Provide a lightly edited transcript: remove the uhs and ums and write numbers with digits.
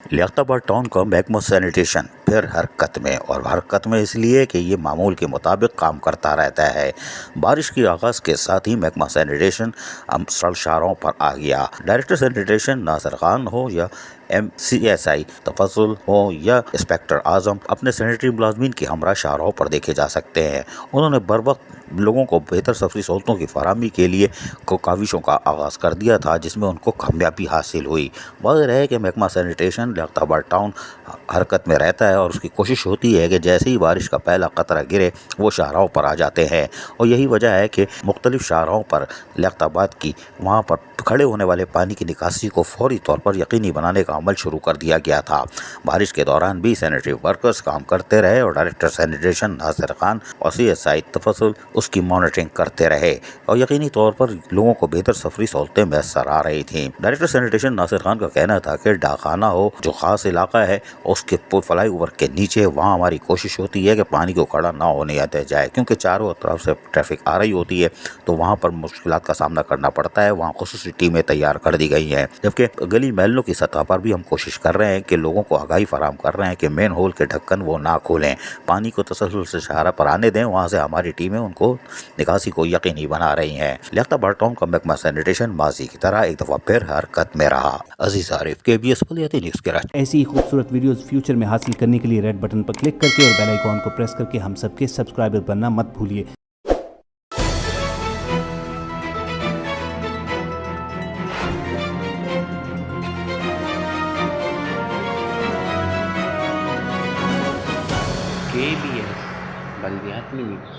Liaquatabad town का महकमा sanitation फिर हरकत में, और हरकत में इसलिए कि ये मामूल के मुताबिक काम करता रहता है। बारिश के आगाज़ के साथ ही महकमा सैनिटेशन सड़क शाहराहों पर आ गया। डायरेक्टर सैनिटेशन नासिर खान हो या MCSI तफज़ुल हो या इंस्पेक्टर आज़म, अपने सैनिटरी मुलाजमीन की हमरा शाहराहों पर देखे जा सकते हैं। उन्होंने बर वक्त लोगों को बेहतर सफरी सहूलतों की फराहमी के लिए काविशों का आगाज़ कर दिया था, जिसमें उनको कामयाबी हासिल हुई। वाज़ेह है कि महकमा सैनिटेशन लियाकताबाद टाउन हरकत में रहता है और उसकी कोशिश होती है कि जैसे ही बारिश का पहला कतरा गिरे वो शाहराहों पर आ जाते हैं। और यही वजह है कि मुख्तलिफ शाहराहों पर लियाकताबाद की वहाँ पर खड़े होने वाले पानी की निकासी को फौरी तौर पर यकीनी बनाने का अमल शुरू कर दिया गया था। बारिश के दौरान भी सैनिटरी वर्कर्स काम करते रहे और डायरेक्टर सैनिटेशन नासिर खान और CSI तफज़ुल उसकी मॉनिटरिंग करते रहे और यकीनी तौर पर लोगों को बेहतर सफरी सहूलतें मैसर आ रही थीं। डायरेक्टर सैनिटेशन नासिर खान का कहना था कि डाखाना हो जो ख़ास इलाका है उसके फ्लाई ओवर के नीचे, वहाँ हमारी कोशिश होती है कि पानी को खड़ा ना होने दिया जाए, क्योंकि चारों तरफ से ट्रैफिक आ रही होती है तो वहाँ पर मुश्किलात का सामना करना पड़ता है। वहाँ खुसूसी टीमें तैयार कर दी गई हैं, जबकि गली महलों की सतह पर भी हम कोशिश कर रहे हैं कि लोगों को आगाही फराहम कर रहे हैं कि मेन होल के ढक्कन वो ना खोलें, पानी को तसलसल से शाहरा पर आने दें। वहाँ से हमारी टीमें उनको निकासी को यकीनी बना रही हैं। लियाकताबाद टाउन का महकमा सैनिटेशन माजी की तरह एक दफ़ा फिर हरकत में रहा। अजीज आरिफ, KBS बलियाती न्यूज़ कराची। ऐसी खूबसूरत वीडियोस फ्यूचर में हासिल करने के लिए रेड बटन पर क्लिक करके और बेल आइकॉन को प्रेस करके हम सबके सब्सक्राइबर बनना मत भूलिए। KBS बलियाती न्यूज़।